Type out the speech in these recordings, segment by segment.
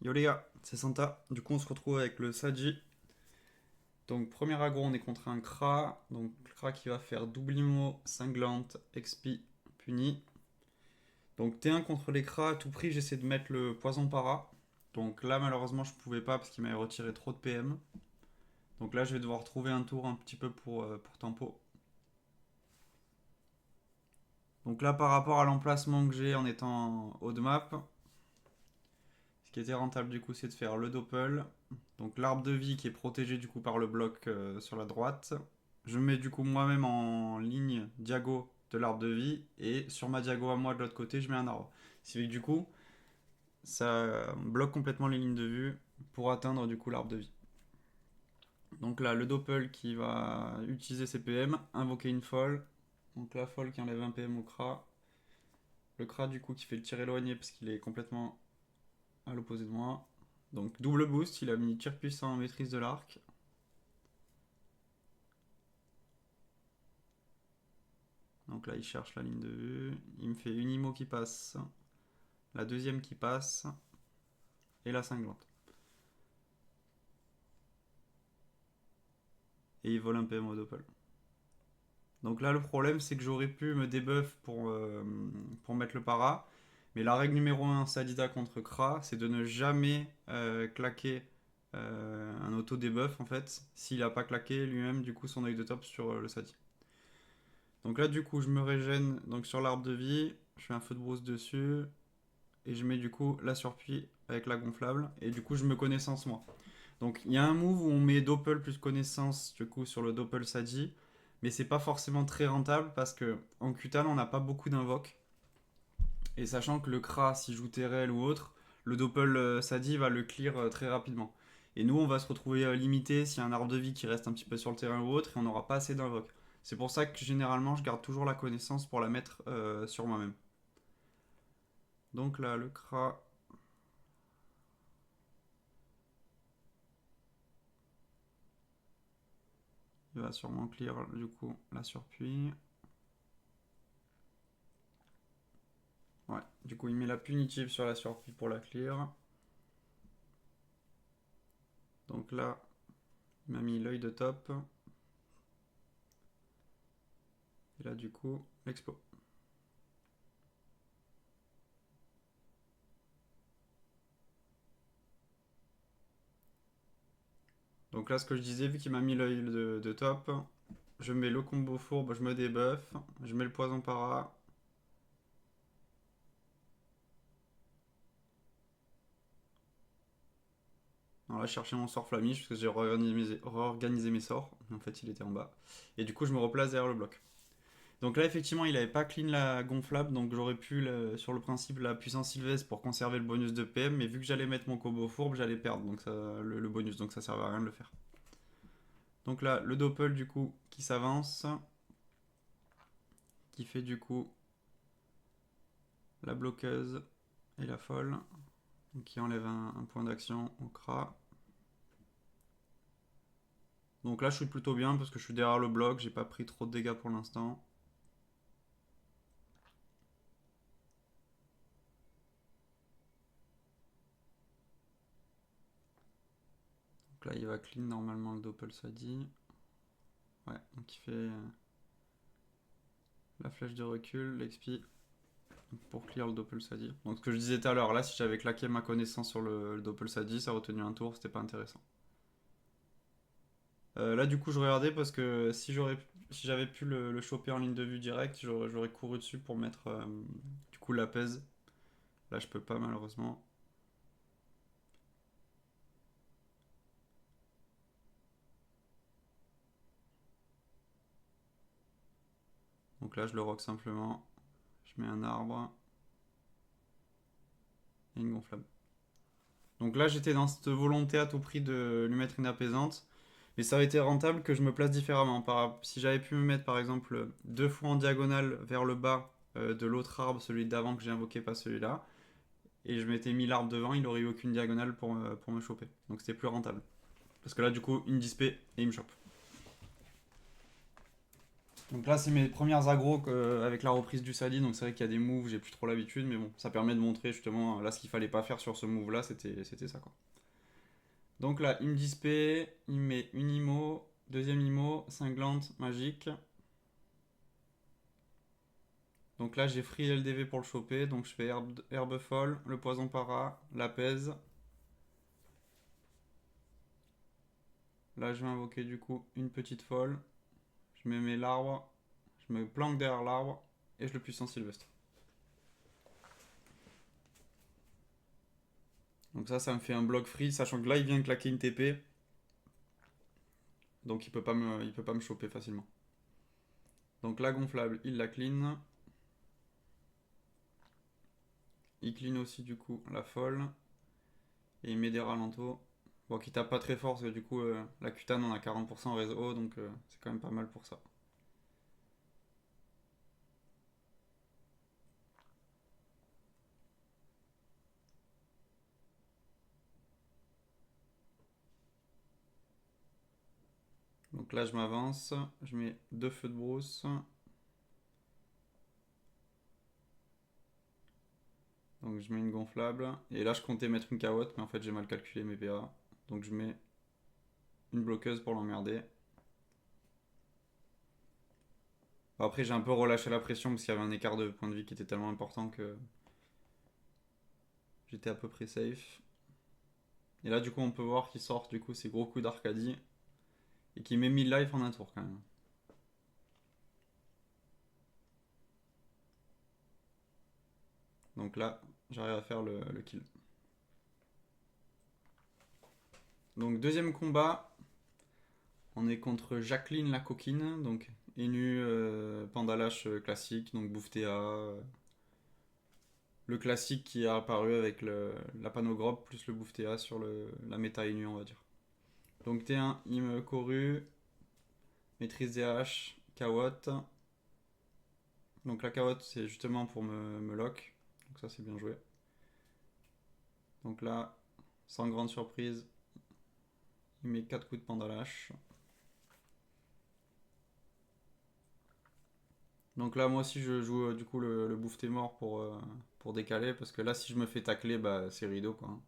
Yo les gars, c'est Santa. Du coup, on se retrouve avec le Saji. Donc, premier aggro, on est contre un Kra. Donc, le Kra qui va faire double immo, cinglante, expi, puni. Donc, T1 contre les Kra, à tout prix, j'essaie de mettre le poison para. Donc là, malheureusement, je pouvais pas parce qu'il m'avait retiré trop de PM. Donc là, je vais devoir trouver un tour un petit peu pour tempo. Donc là, par rapport à l'emplacement que j'ai en étant haut de map, ce qui était rentable du coup, c'est de faire le doppel. Donc l'arbre de vie qui est protégé du coup par le bloc sur la droite. Je mets du coup moi-même en ligne diago de l'arbre de vie et sur ma diago à moi de l'autre côté, je mets un arbre. Ce qui fait que du coup, ça bloque complètement les lignes de vue pour atteindre du coup l'arbre de vie. Donc là, le doppel qui va utiliser ses PM, invoquer une folle. Donc la folle qui enlève un PM au Kra. Le Kra du coup qui fait le tir éloigné parce qu'il est complètement à l'opposé de moi. Donc double boost, il a mis tir puissant en maîtrise de l'arc. Donc là il cherche la ligne de vue. Il me fait une IMO qui passe, la deuxième qui passe, et la cinglante. Et il vole un PM au doppel. Donc là le problème c'est que j'aurais pu me debuff pour mettre le para. Mais la règle numéro 1 Sadida contre Kra, c'est de ne jamais claquer un auto debuff en fait, s'il n'a pas claqué lui-même du coup son œil de top sur le Sadi. Donc là du coup je me régène donc sur l'arbre de vie, je fais un feu de brousse dessus, et je mets du coup la surpie avec la gonflable, et du coup je me connaissance moi. Donc il y a un move où on met doppel plus connaissance du coup sur le doppel Sadi, mais c'est pas forcément très rentable parce que en Qtal on n'a pas beaucoup d'invoques. Et sachant que le Kra, s'il joue Terrell ou autre, le Doppel Sadi va le clear très rapidement. Et nous, on va se retrouver limité s'il y a un arbre de vie qui reste un petit peu sur le terrain ou autre, et on n'aura pas assez d'invoques. C'est pour ça que généralement, je garde toujours la connaissance pour la mettre sur moi-même. Donc là, le Kra. Il va sûrement clear du coup la surpuis. Ouais, du coup, il met la punitive sur la surpuis pour la clear. Donc là, il m'a mis l'œil de top. Et là, du coup, l'expo. Donc là, ce que je disais, vu qu'il m'a mis l'œil de top, je mets le combo fourbe, je me débuff, je mets le poison para. Alors là, je cherchais mon sort flamiche parce que j'ai réorganisé mes sorts. En fait, il était en bas. Et du coup, je me replace derrière le bloc. Donc là, effectivement, il avait pas clean la gonflable, donc j'aurais pu, sur le principe, la puissance sylvestre pour conserver le bonus de PM, mais vu que j'allais mettre mon combo fourbe, j'allais perdre donc ça, le bonus, donc ça servait à rien de le faire. Donc là, le doppel, du coup, qui s'avance, qui fait du coup la bloqueuse et la folle, qui enlève un point d'action au Kra. Donc là, je suis plutôt bien parce que je suis derrière le bloc, j'ai pas pris trop de dégâts pour l'instant. Donc là, il va clean normalement le doppel Sadi. Ouais, donc il fait la flèche de recul, l'expi pour clear le doppel Sadi. Donc ce que je disais tout à l'heure, là, si j'avais claqué ma connaissance sur le doppel Sadi, ça aurait tenu un tour, c'était pas intéressant. Là, du coup, je regardais parce que si j'avais pu le choper en ligne de vue directe, j'aurais couru dessus pour mettre du coup l'apaise. Là, je peux pas malheureusement. Donc là, je le rock simplement. Je mets un arbre et une gonflable. Donc là, j'étais dans cette volonté à tout prix de lui mettre une apaisante. Mais ça aurait été rentable que je me place différemment. Si j'avais pu me mettre par exemple deux fois en diagonale vers le bas de l'autre arbre, celui d'avant que j'ai invoqué, pas celui-là, et je m'étais mis l'arbre devant, il aurait eu aucune diagonale pour me choper. Donc c'était plus rentable. Parce que là, du coup, une dispé et il me chope. Donc là, c'est mes premières agros avec la reprise du Sadi. Donc c'est vrai qu'il y a des moves, j'ai plus trop l'habitude, mais bon, ça permet de montrer justement là ce qu'il fallait pas faire sur ce move là, c'était ça quoi. Donc là, il me dispe, il me met une IMO, deuxième IMO, cinglante, magique. Donc là, j'ai free LDV pour le choper, donc je fais herbe folle, le poison para, l'apaise. Là, je vais invoquer du coup une petite folle. Je me mets l'arbre, je me planque derrière l'arbre et je le puissance Sylvestre. Donc ça me fait un bloc free, sachant que là, il vient claquer une TP. Donc il peut pas me choper facilement. Donc la gonflable, il la clean. Il clean aussi du coup la folle. Et il met des ralentos. Bon, qui tape pas très fort, parce que du coup, la cutane on a 40% en réseau, donc c'est quand même pas mal pour ça. Donc là, je m'avance, je mets deux feux de brousse. Donc je mets une gonflable. Et là, je comptais mettre une carotte, mais en fait, j'ai mal calculé mes PA. Donc je mets une bloqueuse pour l'emmerder. Après, j'ai un peu relâché la pression parce qu'il y avait un écart de point de vie qui était tellement important que j'étais à peu près safe. Et là, du coup, on peut voir qu'il sort du coup ces gros coups d'Arcadie et qu'il met 1000 life en un tour quand même. Donc là, j'arrive à faire le kill. Donc deuxième combat, on est contre Jacqueline la coquine, donc Enu Pandalash classique, donc Bouftea, le classique qui a apparu avec la Panogrop plus le Bouftea sur la méta Enu on va dire. Donc T1, il me couru, maîtrise des H, Kawot. Donc la Kawot c'est justement pour me lock, donc ça c'est bien joué. Donc là, sans grande surprise, il met 4 coups de Pandalash. Donc là, moi aussi, je joue du coup le bouffeté mort pour décaler. Parce que là, si je me fais tacler, bah, c'est rideau quoi.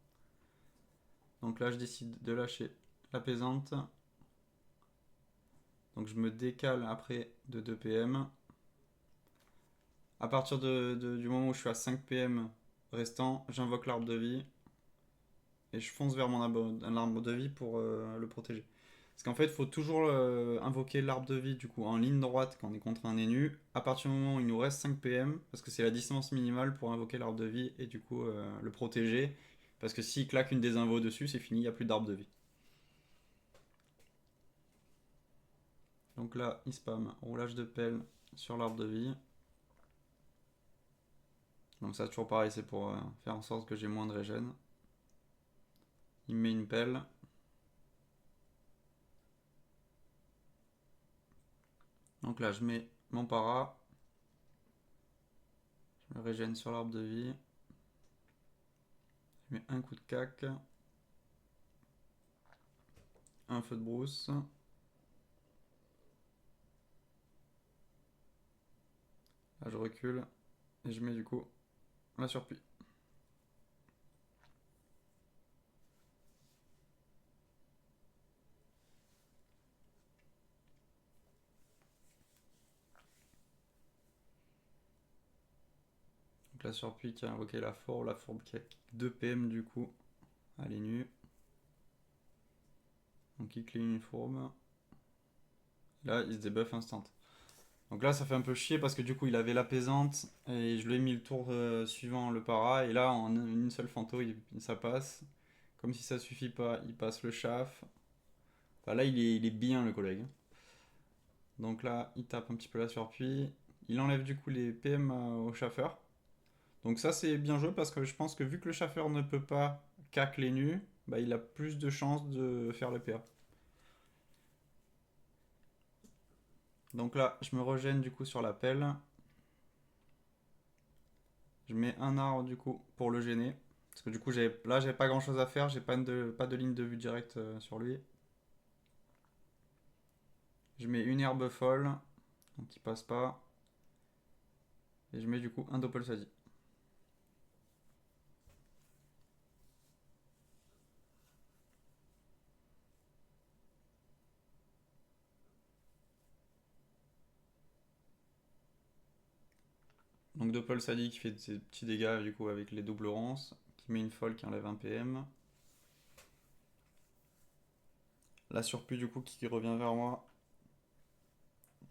Donc là, je décide de lâcher la pesante. Donc je me décale après de 2 PM. À partir du moment où je suis à 5 PM restant, j'invoque l'arbre de vie. Et je fonce vers mon arbre de vie pour le protéger. Parce qu'en fait, il faut toujours invoquer l'arbre de vie du coup en ligne droite quand on est contre un énu. À partir du moment où il nous reste 5 PM, parce que c'est la distance minimale pour invoquer l'arbre de vie et du coup le protéger. Parce que s'il claque une des invos dessus, c'est fini, il n'y a plus d'arbre de vie. Donc là, il spam roulage de pelle sur l'arbre de vie. Donc ça, toujours pareil, c'est pour faire en sorte que j'ai moins de régène. Il me met une pelle. Donc là, je mets mon para. Je me régène sur l'arbre de vie. Je mets un coup de cac. Un feu de brousse. Là, je recule et je mets du coup la surpie. Donc la surpie qui a invoqué la fourbe qui a 2 PM du coup. Elle est nue. Donc il clean une fourbe. Là, il se débuff instant. Donc là, ça fait un peu chier parce que du coup, il avait l'apaisante et je lui ai mis le tour suivant le para. Et là, en une seule fanto, ça passe. Comme si ça suffit pas, il passe le chaff. Enfin, là, il est bien le collègue. Donc là, il tape un petit peu la surpie. Il enlève du coup les PM au chaffeur. Donc ça, c'est bien joué parce que je pense que vu que le chaffeur ne peut pas cac les nus, bah, il a plus de chances de faire le PA. Donc là, je me régène du coup sur la pelle. Je mets un arbre du coup pour le gêner. Parce que du coup, là, j'avais pas grand chose à faire. J'ai pas de ligne de vue directe sur lui. Je mets une herbe folle. Donc il passe pas. Et je mets du coup un Doppel Sadi. Donc Doppel Sadi qui fait des petits dégâts du coup avec les doubles ronces, qui met une folle qui enlève un PM. La surplus du coup qui revient vers moi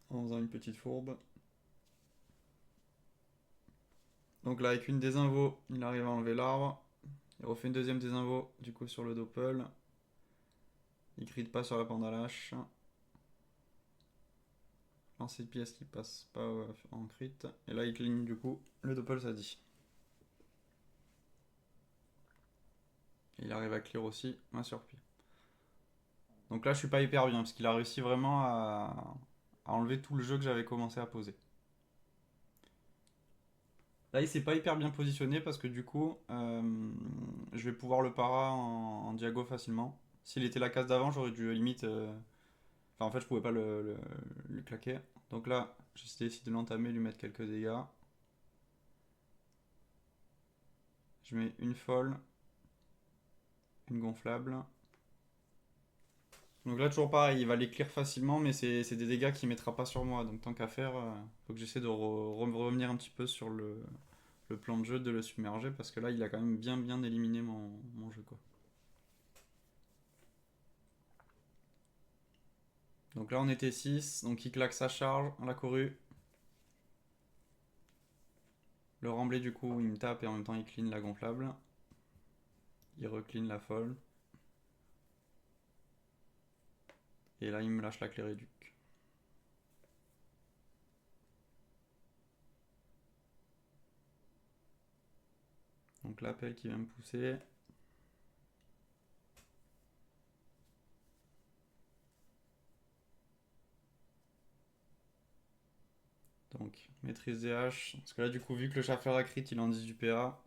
en faisant une petite fourbe. Donc là avec une désinvo, il arrive à enlever l'arbre. Il refait une deuxième désinvo du coup sur le Doppel. Il crit pas sur la pendalache. Lancer de pièce qui passe pas en crit. Et là il cligne du coup le Doppel Sadi. Il arrive à clear aussi ma surprise. Donc là je suis pas hyper bien parce qu'il a réussi vraiment à enlever tout le jeu que j'avais commencé à poser. Là il s'est pas hyper bien positionné parce que du coup je vais pouvoir le para en diago facilement. S'il était la case d'avant j'aurais dû limite... Enfin en fait je pouvais pas le claquer. Donc là j'ai décidé de l'entamer, lui mettre quelques dégâts. Je mets une folle, une gonflable. Donc là, toujours pareil, il va les clear facilement, mais c'est des dégâts qu'il mettra pas sur moi. Donc tant qu'à faire, faut que j'essaie de revenir un petit peu sur le plan de jeu, de le submerger, parce que là, il a quand même bien éliminé mon jeu, quoi. Donc là, on était 6, donc il claque sa charge, on l'a couru. Le remblai, du coup, il me tape et en même temps, il clean la gonflable. Il recline la folle. Et là, il me lâche la clé réduc. Donc l'appel qui va me pousser. Donc maîtrise des haches. Parce que là, du coup, vu que le chauffeur a crit, il en 10 du PA.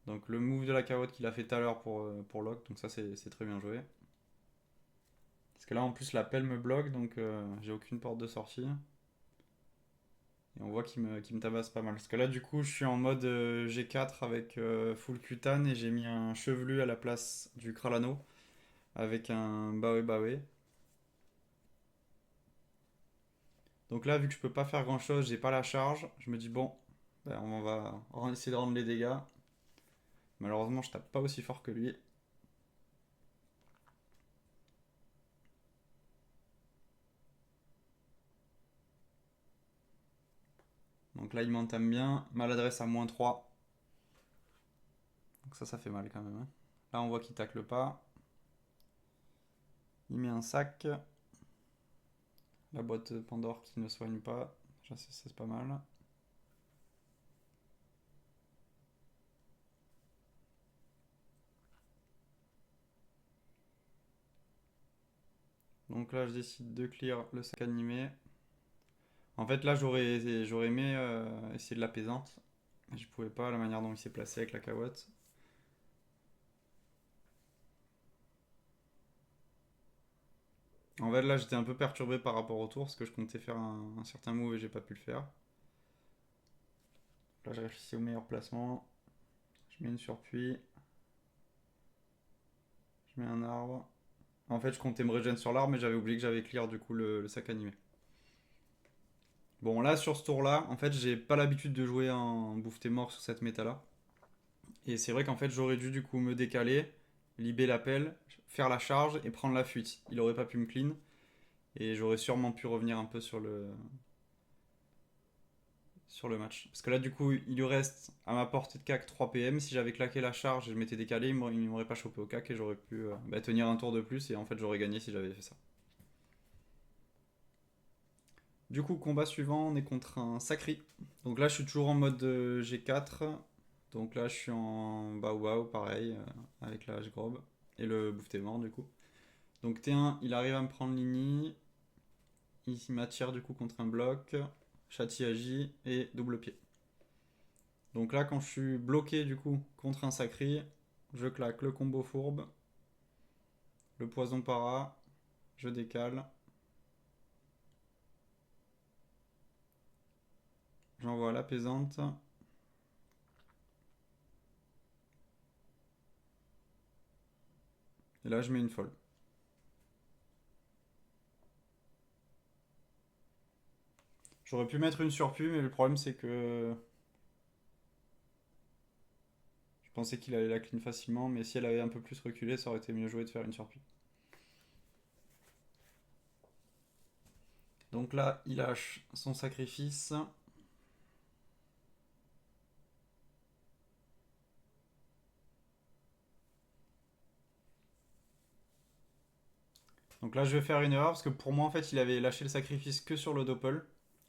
Donc le move de la carotte qu'il a fait tout à l'heure pour lock, donc ça c'est très bien joué. Parce que là en plus la pelle me bloque, donc j'ai aucune porte de sortie. Et on voit qu'il me tabasse pas mal. Parce que là du coup je suis en mode G4 avec full cutane et j'ai mis un chevelu à la place du Kralano avec un Bawe Bawe. Donc là vu que je peux pas faire grand chose, j'ai pas la charge, je me dis bon, ben, on va essayer de rendre les dégâts. Malheureusement je tape pas aussi fort que lui. Donc là il m'entame bien, maladresse à -3. Donc ça fait mal quand même, hein. Là, on voit qu'il tacle pas. Il met un sac. La boîte Pandore qui ne soigne pas. Déjà, c'est pas mal. Donc là, je décide de clear le sac animé. En fait, là, j'aurais aimé essayer de la l'apaisante. Je pouvais pas, la manière dont il s'est placé avec la cawotte. En fait, là, j'étais un peu perturbé par rapport au tour parce que je comptais faire un certain move et j'ai pas pu le faire. Là, je réfléchis au meilleur placement. Je mets une surpuis. Je mets un arbre. En fait, je comptais me regen sur l'arbre, mais j'avais oublié que j'avais clear du coup le sac animé. Bon, là, sur ce tour-là, en fait, j'ai pas l'habitude de jouer en bouffeté mort sur cette méta-là. Et c'est vrai qu'en fait, j'aurais dû du coup me décaler, libérer l'appel, faire la charge et prendre la fuite. Il aurait pas pu me clean. Et j'aurais sûrement pu revenir un peu sur le match. Parce que là, du coup, il lui reste à ma portée de CAC 3 PM. Si j'avais claqué la charge et je m'étais décalé, il m'aurait pas chopé au CAC et j'aurais pu tenir un tour de plus. Et en fait, j'aurais gagné si j'avais fait ça. Du coup, combat suivant, on est contre un Sacri. Donc là, je suis toujours en mode G4. Donc là, je suis en Bao pareil, avec la H-Grob et le bouffeté mort du coup. Donc T1, il arrive à me prendre l'ini. Il m'attire du coup contre un bloc. Châti agit et double pied. Donc là, quand je suis bloqué du coup contre un Sacri, je claque le combo fourbe, le poison para, je décale. J'envoie la pesante. Et là, je mets une folle. J'aurais pu mettre une surpu, mais le problème c'est que je pensais qu'il allait la clean facilement, mais si elle avait un peu plus reculé, ça aurait été mieux joué de faire une surpu. Donc là, il lâche son sacrifice. Donc là, je vais faire une erreur parce que pour moi, en fait, il avait lâché le sacrifice que sur le doppel.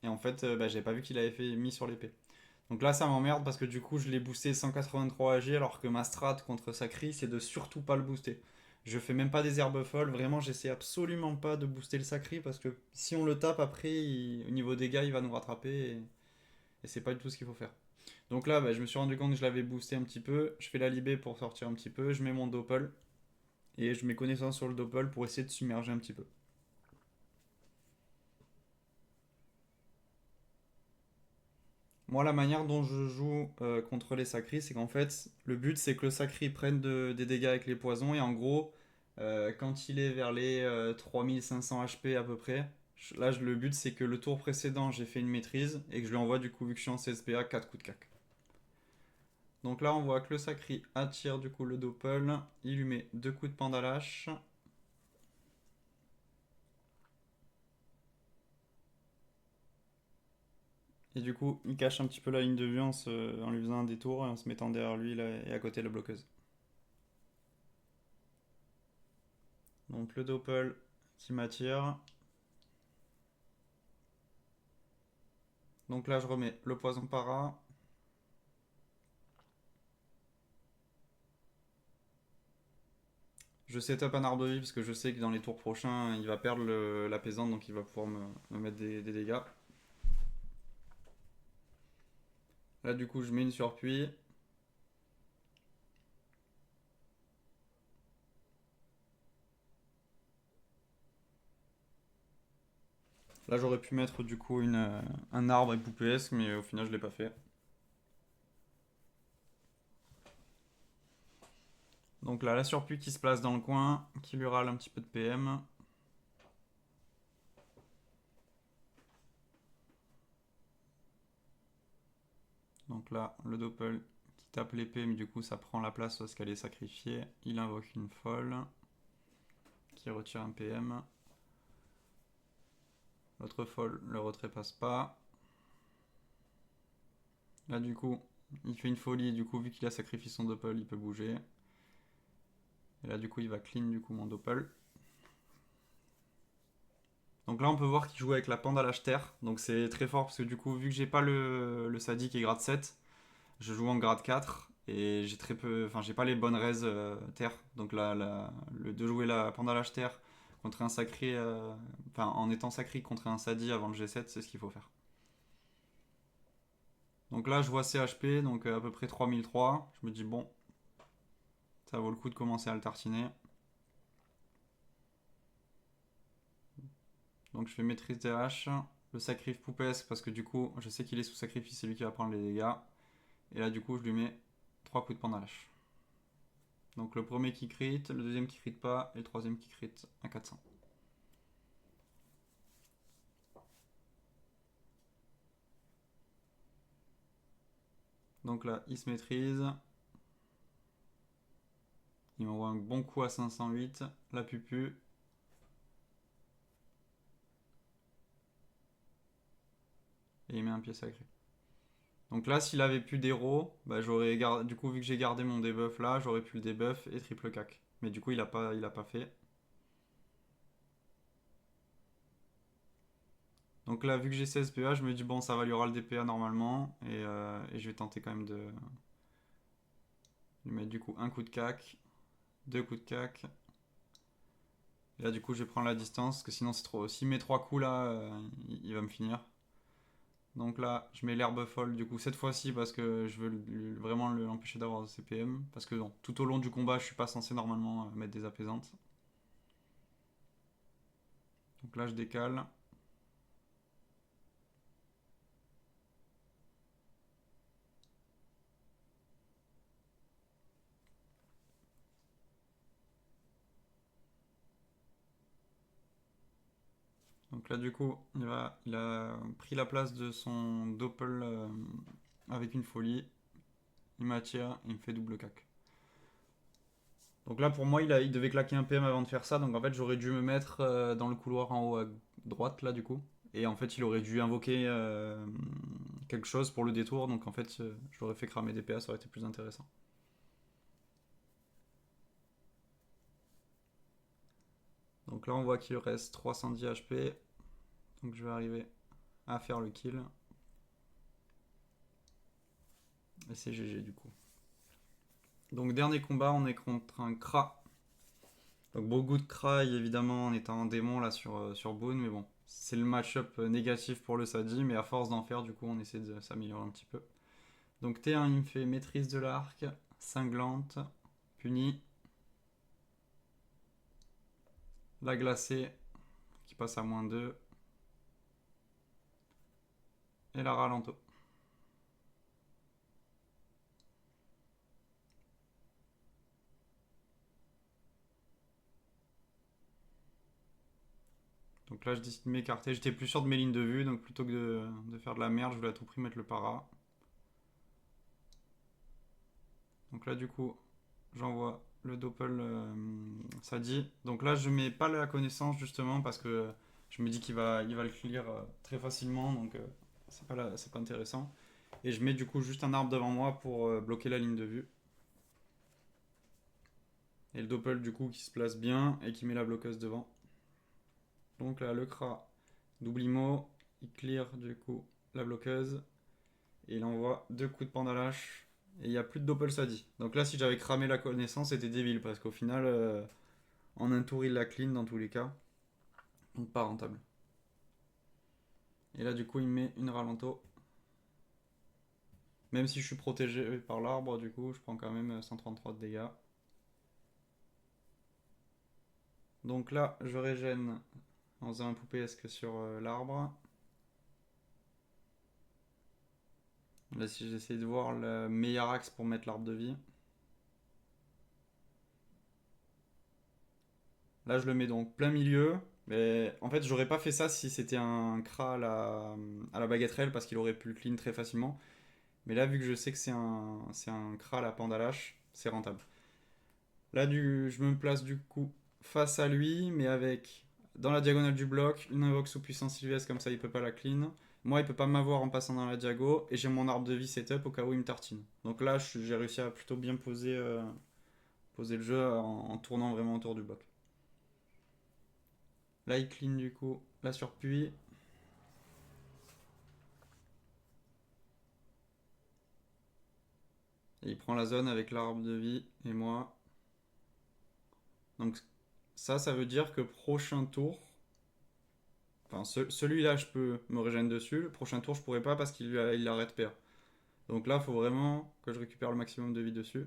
Et en fait, bah, j'avais pas vu qu'il avait fait mis sur l'épée. Donc là, ça m'emmerde parce que du coup, je l'ai boosté 183 AG alors que ma strat contre Sacri, c'est de surtout pas le booster. Je fais même pas des herbes folles, vraiment, j'essaie absolument pas de booster le Sacri parce que si on le tape après, au niveau dégâts, il va nous rattraper et c'est pas du tout ce qu'il faut faire. Donc là, bah, je me suis rendu compte que je l'avais boosté un petit peu. Je fais la libé pour sortir un petit peu, je mets mon doppel et je mets connaissance sur le doppel pour essayer de submerger un petit peu. Moi, la manière dont je joue contre les sacris, c'est qu'en fait, le but c'est que le sacri prenne des dégâts avec les poisons et en gros, quand il est vers les 3500 HP à peu près, là le but c'est que le tour précédent j'ai fait une maîtrise et que je lui envoie du coup, vu que je suis en CSPA, 4 coups de cac. Donc là, on voit que le sacri attire du coup le doppel, il lui met 2 coups de pandalache. Et du coup, il cache un petit peu la ligne de vue en lui faisant un détour et en se mettant derrière lui là, et à côté de la bloqueuse. Donc le doppel qui m'attire. Donc là, je remets le poison para. Je setup un arbre de vie parce que je sais que dans les tours prochains, il va perdre la pesante, donc il va pouvoir me mettre des dégâts. Là, du coup, je mets une surpuis. Là, j'aurais pu mettre du coup un arbre époupeesque, mais au final, je l'ai pas fait. Donc là, la surpuis qui se place dans le coin, qui lui râle un petit peu de PM. Donc là, le doppel qui tape l'épée, mais du coup, ça prend la place parce qu'elle est sacrifiée. Il invoque une folle qui retire un PM. L'autre folle, le retrait passe pas. Là, du coup, il fait une folie et du coup, vu qu'il a sacrifié son doppel, il peut bouger. Et là, du coup, il va clean du coup mon doppel. Donc là, on peut voir qu'il joue avec la panda lâche terre. Donc c'est très fort parce que du coup, vu que j'ai pas le sadique et grade 7, je joue en grade 4 et j'ai très peu, enfin, j'ai pas les bonnes raises terre. Donc là, de jouer la panda lâche terre contre un sacré, enfin, en étant sacré contre un sadi avant le G7, c'est ce qu'il faut faire. Donc là, je vois CHP, donc à peu près 3003. Je me dis, bon, ça vaut le coup de commencer à le tartiner. Donc je fais maîtrise des haches, le sacrifice poupesque parce que du coup je sais qu'il est sous sacrifice, c'est lui qui va prendre les dégâts. Et là du coup je lui mets 3 coups de pandalache. Donc le premier qui crit, le deuxième qui crit pas et le troisième qui crit à 400. Donc là il se maîtrise. Il m'envoie un bon coup à 508, la pupu. Et il met un pied sacré. Donc là s'il avait plus d'héros, bah, du coup vu que j'ai gardé mon debuff là, j'aurais pu le debuff et triple cac. Mais du coup il a pas fait. Donc là, vu que j'ai 16 PA, je me dis bon, ça va lui ras le DPA normalement. Et je vais tenter quand même de lui mettre du coup un coup de cac, deux coups de cac. Et là, du coup, je vais prendre la distance parce que sinon, c'est trop. S'il met trois coups là, il va me finir. Donc là, je mets l'herbe folle du coup cette fois-ci parce que je veux vraiment l'empêcher d'avoir de CPM. Parce que bon, tout au long du combat, je suis pas censé normalement mettre des apaisantes. Donc là, je décale. Donc là, du coup, il a pris la place de son doppel avec une folie. Il m'attire, il me fait double cac. Donc là, pour moi, il devait claquer un PM avant de faire ça. Donc en fait, j'aurais dû me mettre dans le couloir en haut à droite, là, du coup. Et en fait, il aurait dû invoquer quelque chose pour le détour. Donc en fait, je l'aurais fait cramer des PA, ça aurait été plus intéressant. Donc là, on voit qu'il reste 310 HP. Donc je vais arriver à faire le kill. Et c'est GG du coup. Donc dernier combat, on est contre un Kra. Donc beaucoup de Kra, évidemment, en étant un démon là sur Boone. Mais bon, c'est le match-up négatif pour le Sadi. Mais à force d'en faire, du coup, on essaie de s'améliorer un petit peu. Donc T1, il me fait maîtrise de l'arc, cinglante, puni. La glacée, qui passe à -2. Et la ralento. Donc là, je décide de m'écarter. J'étais plus sûr de mes lignes de vue, donc plutôt que de faire de la merde, je voulais à tout prix mettre le para. Donc là, du coup, j'envoie le doppel Sadi. Donc là, je mets pas la connaissance justement parce que je me dis qu'il va le clear très facilement, donc c'est pas intéressant. Et je mets du coup juste un arbre devant moi pour bloquer la ligne de vue. Et le doppel du coup qui se place bien et qui met la bloqueuse devant. Donc là, le Kra double IMO, il clear du coup la bloqueuse et il envoie deux coups de pandalache et il n'y a plus de doppel Sadi. Donc là, si j'avais cramé la connaissance, c'était débile parce qu'au final, en un tour, il la clean dans tous les cas. Donc pas rentable. Et là, du coup, il met une ralento. Même si je suis protégé par l'arbre, du coup, je prends quand même 133 de dégâts. Donc là, je régène en faisant un poupéesque sur l'arbre. Là, si j'essaie de voir le meilleur axe pour mettre l'arbre de vie. Là, je le mets donc plein milieu. Mais en fait, j'aurais pas fait ça si c'était un Kra à la baguetterelle parce qu'il aurait pu le clean très facilement. Mais là, vu que je sais que c'est un Kra à la pandalache, c'est rentable. Là, je me place du coup face à lui, mais avec dans la diagonale du bloc, une invoque sous puissance sylvestre, comme ça il peut pas la clean. Moi, il peut pas m'avoir en passant dans la diago, et j'ai mon arbre de vie setup au cas où il me tartine. Donc là, j'ai réussi à plutôt bien poser le jeu en tournant vraiment autour du bloc. Là, il clean du coup la surpuis. Et il prend la zone avec l'arbre de vie et moi. Donc ça veut dire que prochain tour, enfin celui-là je peux me régénérer dessus, le prochain tour je pourrais pas parce qu'il arrête PA. Donc là il faut vraiment que je récupère le maximum de vie dessus.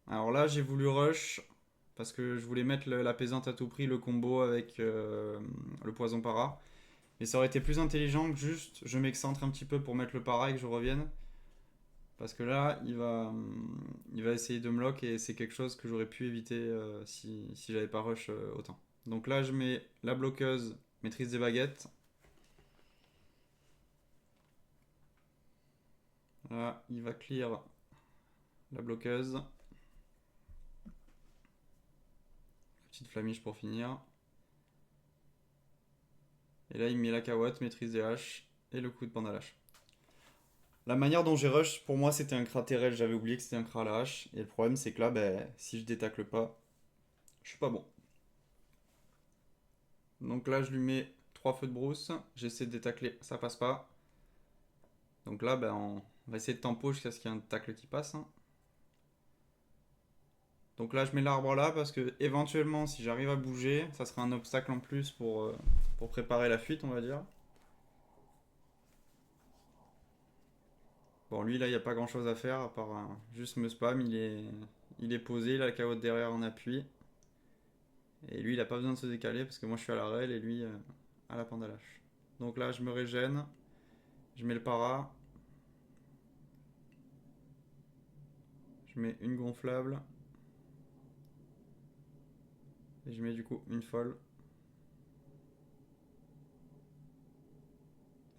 Alors là j'ai voulu rush parce que je voulais mettre la pesante à tout prix, le combo avec le poison para. Mais ça aurait été plus intelligent que juste je m'excentre un petit peu pour mettre le para et que je revienne. Parce que là, il va essayer de me lock et c'est quelque chose que j'aurais pu éviter si j'avais pas rush autant. Donc là, je mets la bloqueuse, maîtrise des baguettes. Là, il va clear la bloqueuse. Petite flamiche pour finir. Et là, il met la cawotte, maîtrise des haches et le coup de pandalache. La manière dont j'ai rush, pour moi, c'était un cratérel. J'avais oublié que c'était un crat à la hache. Et le problème, c'est que là, ben, si je détacle pas, je suis pas bon. Donc là, je lui mets 3 feux de brousse. J'essaie de détacler, ça passe pas. Donc là, ben, on va essayer de tempo jusqu'à ce qu'il y ait un tacle qui passe, hein. Donc là, je mets l'arbre là parce que éventuellement, si j'arrive à bouger, ça sera un obstacle en plus pour préparer la fuite, on va dire. Bon, lui, là, il n'y a pas grand chose à faire à part juste me spam. Il est posé, il a la carotte derrière en appui. Et lui, il n'a pas besoin de se décaler parce que moi, je suis à la rail et lui à la pandalache. Donc là, je me régène. Je mets le para. Je mets une gonflable. Et je mets du coup une folle.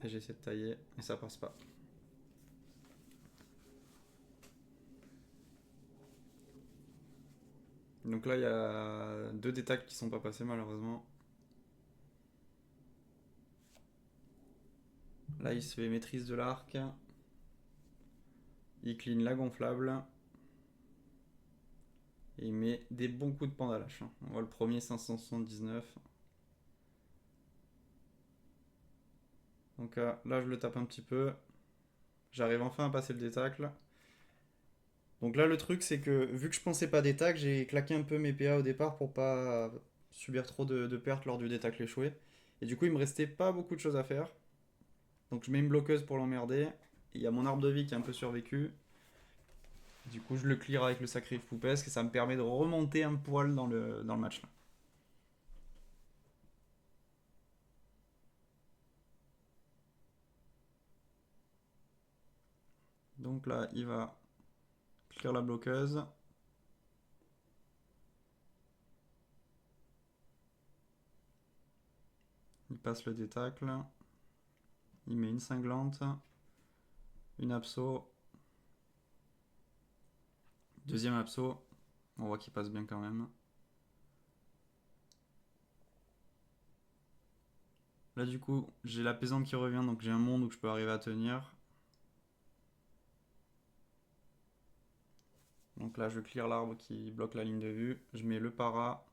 Et j'essaie de tailler et ça passe pas. Donc là, il y a 2 détacles qui sont pas passés malheureusement. Là, il se fait maîtrise de l'arc. Il clean la gonflable. Et il met des bons coups de pandalache. On voit le premier 579. Donc là, je le tape un petit peu. J'arrive enfin à passer le détacle. Donc là, le truc, c'est que vu que je pensais pas détacle, j'ai claqué un peu mes PA au départ pour pas subir trop de pertes lors du détacle échoué. Et du coup, il me restait pas beaucoup de choses à faire. Donc je mets une bloqueuse pour l'emmerder. Il y a mon arbre de vie qui a un peu survécu. Du coup, je le clear avec le sacrifice poupesque et ça me permet de remonter un poil dans le match là. Donc là, il va clear la bloqueuse. Il passe le détacle. Il met une cinglante. Une abso. Deuxième abso. On voit qu'il passe bien quand même. Là, du coup, j'ai la pesante qui revient, donc j'ai un monde où je peux arriver à tenir. Donc là, je clear l'arbre qui bloque la ligne de vue. Je mets le para,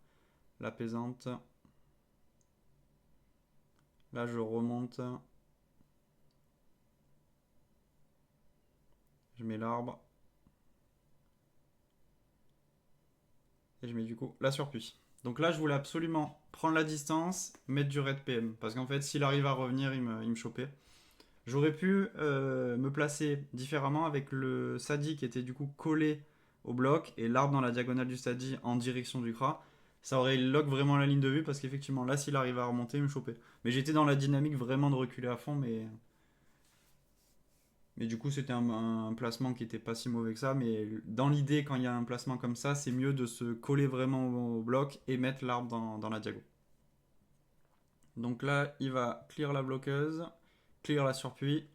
la pesante. Là, je remonte. Je mets l'arbre. Et je mets du coup la surpuce. Donc là, je voulais absolument prendre la distance, mettre du red PM. Parce qu'en fait, s'il arrive à revenir, il me chopait. J'aurais pu me placer différemment avec le Sadi qui était du coup collé au bloc et l'arbre dans la diagonale du Sadi en direction du Kra. Ça aurait lock vraiment la ligne de vue parce qu'effectivement là s'il arrive à remonter il me chopait. Mais j'étais dans la dynamique vraiment de reculer à fond mais du coup c'était un placement qui était pas si mauvais que ça. Mais dans l'idée quand il y a un placement comme ça c'est mieux de se coller vraiment au bloc et mettre l'arbre dans la diago. Donc là il va clear la bloqueuse, clear la surpuis.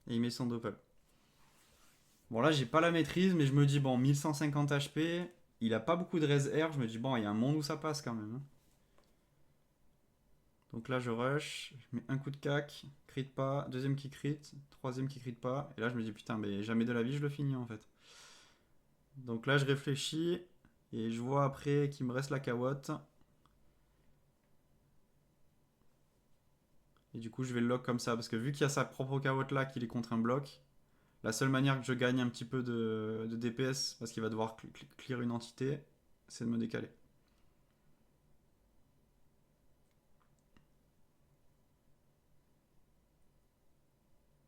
Et il met son doppel. Bon, là, j'ai pas la maîtrise, mais je me dis, bon, 1150 HP, il a pas beaucoup de res R. Je me dis, bon, il y a un monde où ça passe quand même, hein. Donc là, je rush, je mets un coup de cac, crit pas, deuxième qui crit, troisième qui crit pas. Et là, je me dis, putain, mais jamais de la vie, je le finis en fait. Donc là, je réfléchis et je vois après qu'il me reste la cawotte. Et du coup, je vais le lock comme ça, parce que vu qu'il y a sa propre cawotte là, qu'il est contre un bloc, la seule manière que je gagne un petit peu de DPS, parce qu'il va devoir clear une entité, c'est de me décaler.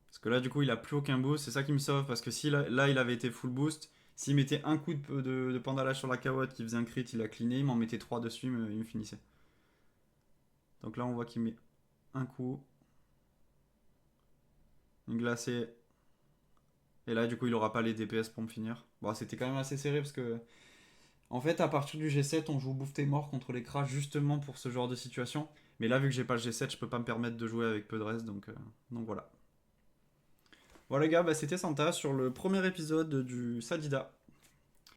Parce que là, du coup, il a plus aucun boost. C'est ça qui me sauve. Parce que si là, il avait été full boost, s'il mettait un coup de pandalage sur la carotte qui faisait un crit, il a cleané. Il m'en mettait 3 dessus, il me finissait. Donc là, on voit qu'il met un coup, une glacée. Et là, du coup, il aura pas les DPS pour me finir. Bon, c'était quand même assez serré parce que, en fait, à partir du G7, on joue bouffe tes morts contre les crashs justement pour ce genre de situation. Mais là, vu que j'ai pas le G7, je peux pas me permettre de jouer avec peu de reste. Donc voilà. Voilà, les gars, bah, c'était Santa sur le premier épisode du Sadida.